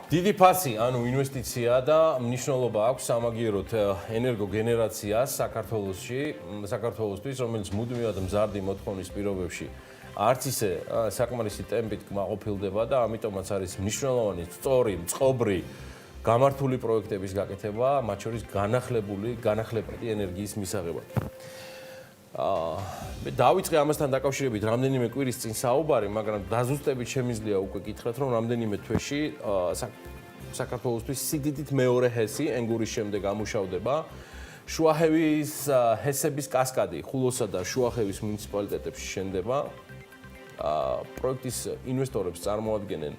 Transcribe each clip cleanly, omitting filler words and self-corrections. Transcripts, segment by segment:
დიდი ფასი, ანუ ინვესტიცია და მნიშვნელობა აქვს სამაგიეროდ ენერგოგენერაციას საქართველოსთვის, რომელიც მუდმივად მზარდი მოთხოვნის პირობებში არც ისე საკმარისი ტემპით კმაყოფილდება და ამიტომაც არის მნიშვნელოვანი სწორი, წყობრი გამართული პროექტების გაკეთება, მათ შორის განახლებადი ენერგიის მისაღებად. მე დავიწყე ამასთან დაკავშირებით რამდენიმე კვირის წინ საუბარი, მაგრამ დაზუსტებით შემიძლია უკვე გითხრათ, რომ რამდენიმე თვეში საქართველოსთვის სიდიდით მეორე ჰესი ენგურის შემდეგ ამუშავდება. შუახევის ჰესების კასკადი ხულოსა და შუახევის მუნიციპალიტეტებში შენდება. პროექტის ინვესტორებს წარმოადგენენ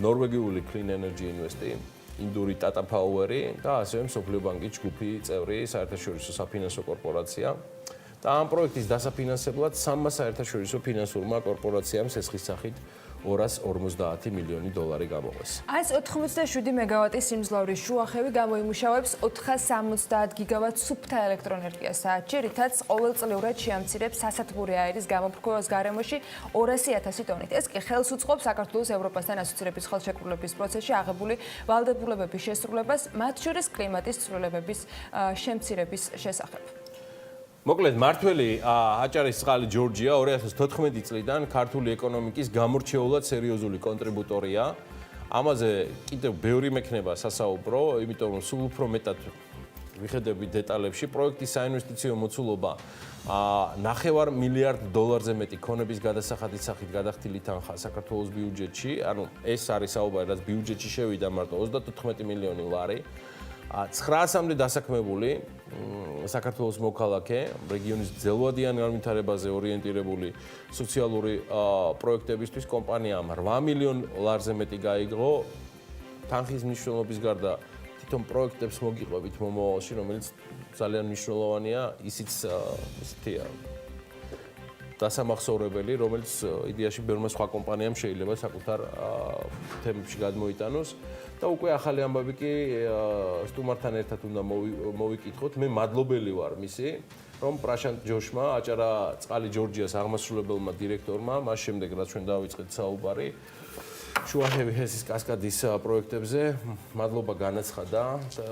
ნორვეგიული Clean Energy Invest, ინდური Tata Power და ასევე მსოფლიო ბანკის ჯგუფი წევრი საერთაშორისო საფინანსო კორპორაცია. და ამ პროექტის დასაფინანსებლად სამმა საერთაშორისო ფინანსურმა კორპორაციამ სესხის სახით 250 მილიონი დოლარი გამოყვეს. Այս 87 მეგავატის სიმძლავრის შუახევი გამოიმუშავებს 470 გიგავატ სუფთა ელექტროენერგიას საათში, რითაც ყოველწლიურად შეამცირებს სასათბური აირის გამოფრქვევას გარემოში 200,000 ტონით. ეს კი ხელს უწყობს საქართველოს ევროპასთან ასოცირების ხელშეკრულების პროცესში აღებული ვალდებულებების შესრულებას, მათ შორის კლიმატის ცვლილებების შემცირების შესახებ. მოკლედ, მართველი აჭარის წყალი ჯორჯია 2014 წლიდან ქართული ეკონომიკის გამორჩეულად სერიოზული კონტრიბუტორია. ამაზე კიდევ ბევრი მექნება სასაუბრო, იმიტომ რომ სულ უფრო მეტად ვიხედებით დეტალებში, პროექტის საინვესტიციო მოცულობა 9 მილიარდ დოლარზე მეტი ქონების გადასახადის სახით გადახდილი თანხა საქართველოს ბიუჯეტში, ანუ ეს არის საუბარი, რაც ბიუჯეტში შევიდა მარტო 34 მილიონი ლარი. 900-მდე დასაქმებული საქართველოს მოქალაქე, რეგიონის ძელვადიან განვითარებაზე ორიენტირებული სოციალური პროექტებისთვის კომპანიამ 8 მილიონ ლარზე მეტი გაიგო. თანხის მნიშვნელობის გარდა თვითონ პროექტებს მოგიყვებით მომავალში, რომელიც ძალიან მნიშვნელოვანია, ისიც ისეთია დასამახსოვრებელი, რომელიც იდეაში ბევრმა სხვა კომპანიამ შეიძლება საკუთარ თემებში გადმოიტანოს. და უკვე ახალი ამბავი კი სტუმართან ერთად უნდა მოვიკითხოთ. მე მადლობელი ვარ მისი, რომ პრაშანტ ჯოშმა, აჭარა წყალი ჯორჯიას აღმასრულებელმა დირექტორმა, მას შემდეგ რაც ჩვენ დავიწყეთ საუბარი შუახევი ჰესის კასკადის პროექტებზე, მადლობა განაცხადა,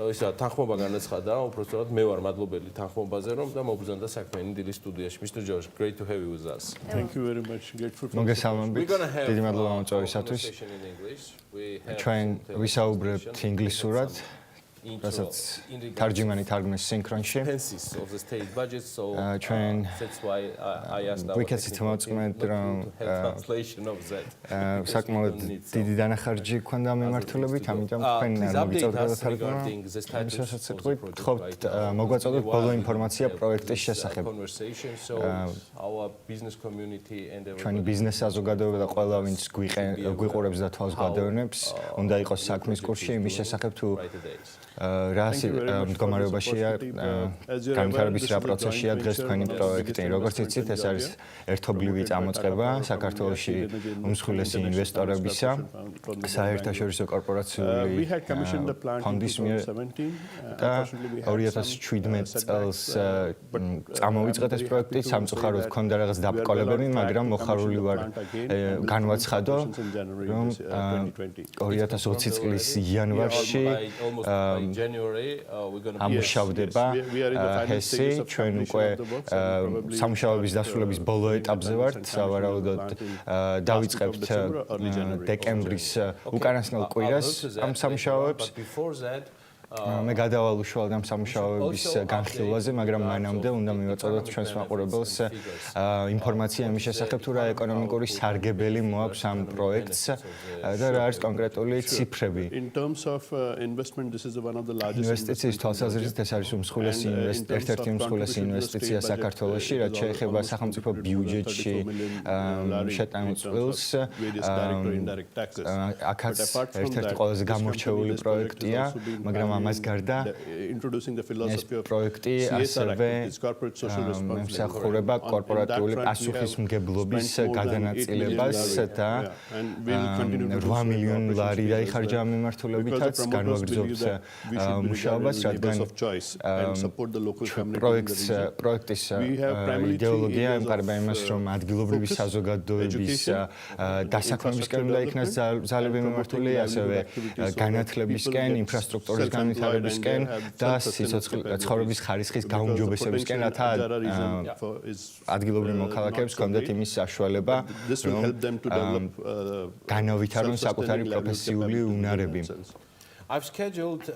ისა თანხმობა განაცხადა, უბრალოდ მე ვარ მადლობელი თანხმობაზე, რომ და მოგზავნდა საქმე დილის სტუდიაში. Mr. Josh, great to have you with us. Thank you very much. Grateful for მოგესალმებით. დიდი მადლობა მოწვევისათვის. ჩვენ ვისაუბრებთ ინგლისურად. რასაც თარჯიმანი თარგმნეს სინქრონში. ჩვენ ვიკეთეთ მოწმეთ, რომ საკმაოდ დიდი დანახარჯი გვქონდა მიმართულებით, ამიტომ თქვენ მოგიწევთ გადათარგმნა. რასაც ეთქვით, გთხოვთ მოგვაწოდოთ ბოლო ინფორმაცია პროექტის შესახებ. ჩვენი ბიზნეს საზოგადოება და ყველა ვინც გვიყურებს და თვალს გადავნებს, უნდა იყოს საქმის კურსში იმის შესახებ თუ რა მდგომარეობაშია განვითარების რა პროცესია დღეს თქვენი პროექტი. როგორც იცით, ეს არის ერთობლივი წამოწყება საქართველოში უმსხვილესი ინვესტორებისა, საერთაშორისო კორპორაციული ფონდის მიერ და 2017 წელს წამოვიწყეთ ეს პროექტი. სამწუხაროდ ჰქონდა რაღაც დაბრკოლებები, მაგრამ მოხარული ვარ განვაცხადო, რომ 2020 წლის იანვარში ამუშავდება ჰესი. ჩვენ უკვე სამუშაოების დასრულების ბოლო ეტაპზე ვართ. სავარაუდოდ დავიწყებთ დეკემბრის უკანასკნელ კვირას ამ სამუშაოებს. მე გადავალ უშუალოდ ამ სამუშაოების განხილვაზე, მაგრამ მანამდე უნდა მივაწოდოთ ჩვენს მაყურებელს ინფორმაცია იმის შესახებ, თუ რა ეკონომიკური სარგებელი მოაქვს ამ პროექტს და რა არის კონკრეტული ციფრები. ინვესტიციის თვალსაზრისით ეს არის ერთ-ერთი უმსხვილესი ინვესტიცია საქართველოში, რაც შეეხება სახელმწიფო ბიუჯეტში შეტანილ წყვილს. აქაც ერთ-ერთი ყველაზე გამორჩეული პროექტია, მაგრამ ამას გარდა ეს პროექტი ასევე ემსახურება კორპორატიული პასუხისმგებლობის გადანაწილებას და $8 მილიონ დაიხარჯა ამ მიმართულებითაც განვაგრძობთ მუშაობას, რადგან პროექტის იდეოლოგია ემყარება იმას, რომ ადგილობრივი საზოგადოების დასაქმებისკენ უნდა იქნას ძალები მიმართული, ასევე განათლებისკენ, ინფრასტრუქტურის განვითარებისკენ და ცხოვრების ხარისხის გაუმჯობესებისკენ, რათა ადგილობრივ მოქალაქეებს ჰქონდეთ იმის საშუალება, რომ განავითარონ საკუთარი პროფესიული უნარები. I've scheduled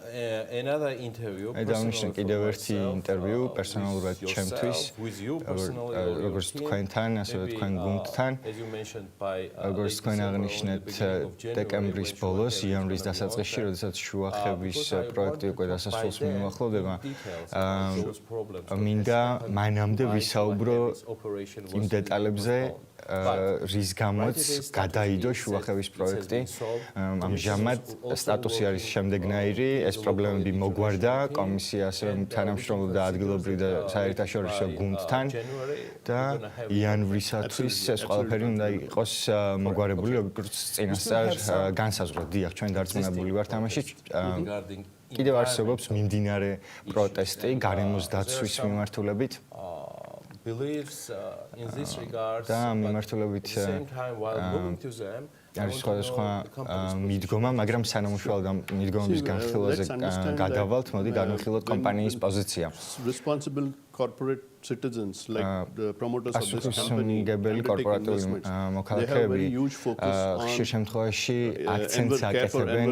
another interview. Personal კიდევ ერთი ინტერვიუ პერსონალურად ჩემთვის, როგორც თქვენთან, ასევე თქვენ გუნდთან. როგორც თქვენ აღნიშნეთ, დეკემბრის ბოლოს, იანვრის დასაწყისში, როდესაც შუახევის პროექტი უკვე დასასრულს მიუახლოვდება, მინდა მანამდე ვისაუბრო იმ დეტალებზე, რის გამოც გადაიდო შუახევის პროექტი. ამჟამად სტატუსი არის შემდეგნაირი, ეს პრობლემები მოგვარდა კომისიას, რომ თანამშრომლობდა ადგილობრივ და საერთაშორისო გუნდთან და იანვრისათვის ეს ყველაფერი უნდა იყოს მოგვარებული, როგორც წინასწარ განსაზღვრა. დიახ, ჩვენ დარწმუნებული ვართ ამაში. კიდევ არსებობს მიმდინარე პროტესტი გარემოს დაცვის მიმართულებით. Believes in this regard და მიმართულებით არის სხვადასხვა მიდგომა, მაგრამ სანამ უშუალოდ ამ მიდგომების განხილვაზე გადავალთ, მოდი განვიხილოთ კომპანიის პოზიცია. Corporate citizens like the promoters of this company კორპორატული მოქალაქეები ხშირ შემთხვევაში აქცენტს აკეთებენ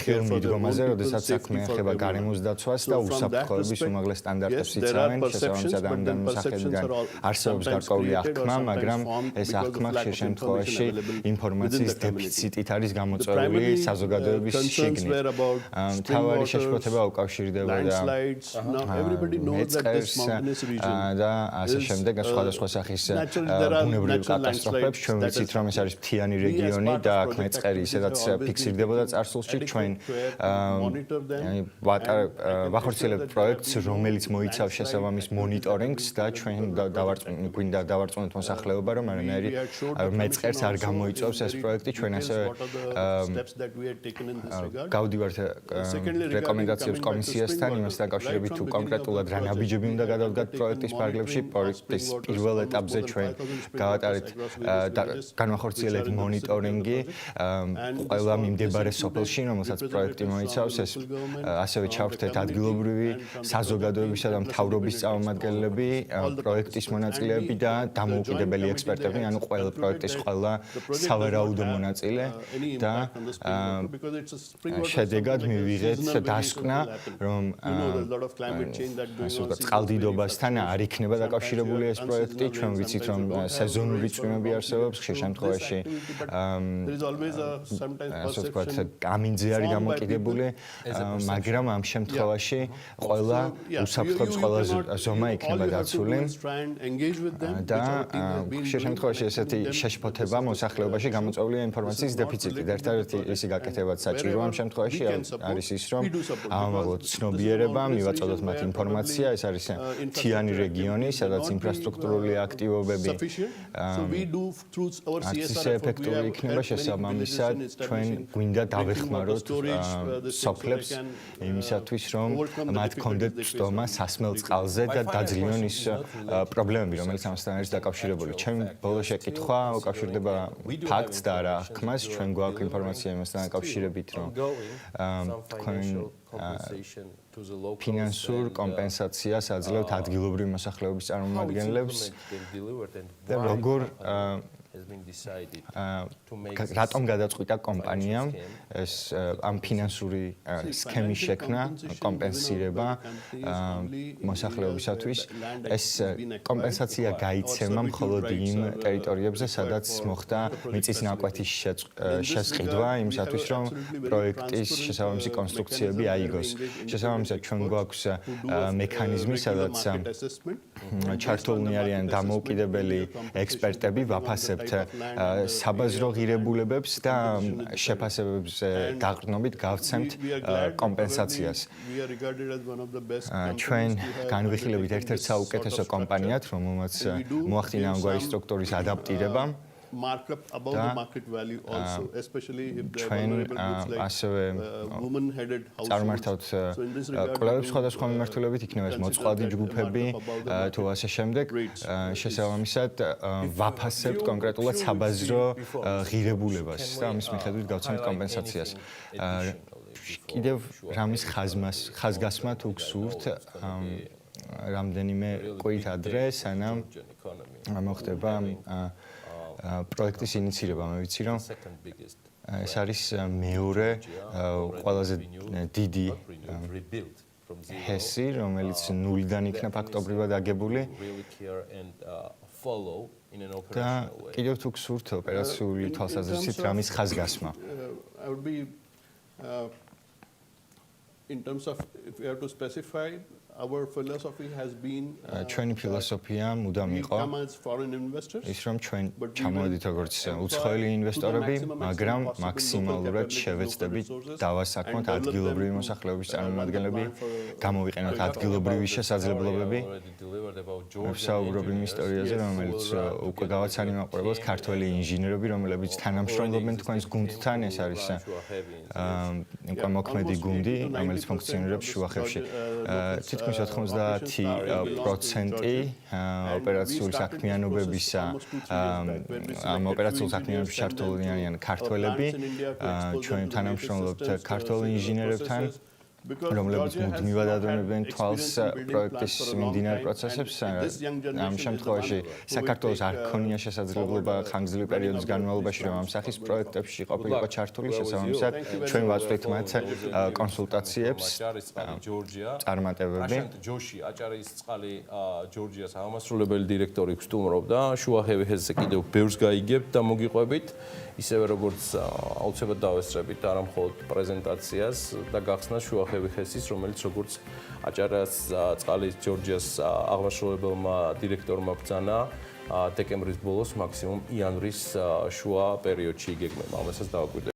ხილ მიდგომაზე, როდესაც საქმე ეხება გარემოს დაცვას და უსაფრთხოების უმაღლეს სტანდარტებს იცავენ, შესაბამისად ამ განმსახედიდან არსებობს გარკვეული აღქმა, მაგრამ ეს აღქმა ხშირ შემთხვევაში ინფორმაციის დეფიციტით არის გამოწვეული საზოგადოების შიგნით. მთავარი შეშფოთება უკავშირდებოდა მეწყერს და ასე შემდეგ სხვადასხვა სახის ბუნებრივ კატასტროფებს. ჩვენ ვიცით, რომ ეს არის მთიანი რეგიონი და აქ მეწყერი ისედაც ფიქსირდებოდა წარსულში. ჩვენ ვახორციელებთ პროექტს, რომელიც მოიცავს შესაბამის მონიტორინგს და ჩვენ გვინდა დავარწმუნოთ მოსახლეობა, რომ არანაირი მეწყერს არ გამოიწვევს ეს პროექტი. ჩვენ ასევე გავდივართ რეკომენდაციებს კომისიასთან იმასთან დაკავშირებით, თუ კონკრეტულად რა ნაბიჯები უნდა გადავდგათ პროექტის ფარგლებში. პროექტის პირველ ეტაპზე ჩვენ გავატარეთ განვახორციელეთ მონიტორინგი ყველა მიმდებარე სოფელში, რომელსაც პროექტი მოიცავს. ეს ასევე ჩავრთეთ ადგილობრივი საზოგადოებისა და მთავრობის წარმომადგენლები, პროექტის მონაწილეები და დამოუკიდებელი ექსპერტები, ანუ ყველა პროექტის ყველა სავარაუდო მონაწილე და შედეგად მივიღეთ დასკვნა, რომ წყალდიდობასთან არ იქნება დაკავშირებული ეს პროექტი. ჩვენ ვიცით, რომ სეზონური წვიმები არსებობს, ხშირ შემთხვევაში ასე ვთქვათ, გამინძე არის დამოკიდებული, მაგრამ ამ შემთხვევაში ყველა უსაფრთხოების ყველა ზომა იქნება დაცული და ხშირ შემთხვევაში ესეთი შეშფოთება მოსახლეობაში გამოწვეულია ინფორმაციის დეფიციტით. ერთადერთი ისი გაკეთებაც საჭიროა ამ შემთხვევაში არის ის, რომ ამაღლოთ ცნობიერება, მივაწოდოთ მათ ინფორმაცია. ეს არის მთიანი რეგიონი, სადაც ინფრასტრუქტურული აქტივობები ისე ეფექტური იქნება, შესაბამისად ჩვენ გვინდა დავეხმაროთ სოფლებს იმისათვის, რომ მათ ჰქონდეთ წვდომა სასმელ წყალზე და დაძლიონ ის პრობლემები, რომელიც ამასთან არის დაკავშირებული. ჩემი ბოლო შეკითხვა უკავშირდება ფაქტს და არა აღქმას. ჩვენ გვაქვს ინფორმაცია იმასთან დაკავშირებით, რომ თქვენ ფინანსურ კომპენსაციას აძლევთ ადგილობრივი მოსახლეობის წარმომადგენლებს და როგორ რატომ გადაწყვიტა კომპანიამ ეს ამ ფინანსური სქემის შექმნა, კომპენსირება მოსახლეობისათვის. ეს კომპენსაცია გაიცემა მხოლოდ იმ ტერიტორიებზე, სადაც მოხდა მიწის ნაკვეთის შესყიდვა, იმისათვის, რომ პროექტის შესაბამისი კონსტრუქციები აიგოს. შესაბამისად, ჩვენ გვაქვს მექანიზმი, სადაც ჩართულნი არიან დამოუკიდებელი ექსპერტები, ვაფასებთ ვაძლევთ საბაზრო ღირებულებებს და შეფასებებზე დაყრდნობით გავცემთ კომპენსაციას. ჩვენ განვიხილებით ერთ-ერთ საუკეთესო კომპანიად, რომელმაც მოახდინა ამგვარი სტრუქტურის ადაპტირება. markup above the market value also, especially if there are vulnerable goods like woman-headed წარმართავთ კვლევებს სხვადასხვა მიმართულებით, იქნება ეს მოწყვლადი ჯგუფები თუ ასე შემდეგ. შესაბამისად, ვაფასებთ კონკრეტულად საბაზრო ღირებულებას და ამის მიხედვით გავცემთ კომპენსაციას. კიდევ რამის ხაზგასმა თუ გსურთ რამდენიმე კვირით ადრე, სანამ მოხდება პროექტის ინიცირება, მე ვიცი რომ ეს არის მეორე ყველაზე დიდი ჰესი, რომელიც ნულიდან იქნა ფაქტობრივად აგებული. და კიდევ თუ გსურთ ოპერაციული თვალსაზრისით რამის ხაზგასმა. In terms of if we have to specify, our philosophy has been ჩვენი ფილოსოფია მუდამ იყო ის რომ ჩვენ ჩამოვედით როგორც უცხოელი ინვესტორები, მაგრამ მაქსიმალურად შევეცდებით დავასაქმოთ ადგილობრივი მოსახლეობის წარმომადგენლები, გამოვიყენოთ ადგილობრივი შესაძლებლობები. ვსაუბრობ იმ ისტორიაზე, რომელიც უკვე გავაცანი მაყურებელს, ქართველი ინჟინერები, რომლებიც თანამშრომლობენ თქვენს გუნდთან, ეს არის უკვე მოქმედი გუნდი, რომელიც ფუნქციონირებს შუახევში. თითქმის 90% ოპერაციული საქმიანობებისა ამ ოპერაციული საქმიანობის ჩართულნი არიან ქართველები. ჩვენ თანამშრომლობთ ქართველ ინჟინერებთან, რომლებიც მუდმივად ადრონებენ თვალს პროექტის მიმდინარე პროცესებს. ამ შემთხვევაში საქართველოს არ ქონია შესაძლებლობა ხანგრძლივი პერიოდის განმავლობაში რომ ამ სახის პროექტებში ყოფილიყო ჩართული, შესაბამისად ჩვენ ვაწვდით მათ კონსულტაციებს, წარმატებები. ჯოში აჭარისწყალი ჯორჯიას აღმასრულებელი დირექტორი გსტუმრობდა. შუახევი ჰესზე კიდევ ბევრს გაიგებთ და მოგიყვებით. ისევე როგორც აუცილებლად დავესწრებით არა მხოლოდ პრეზენტაციას და გახსნას შუახევი ჰესის, რომელიც როგორც აჭარისწყალის ჯორჯიას აღმასრულებელმა დირექტორმა ბრძანა დეკემბრის ბოლოს მაქსიმუმ იანვრის შუა პერიოდში იგეგმება. ამასაც დავაკვირდებით.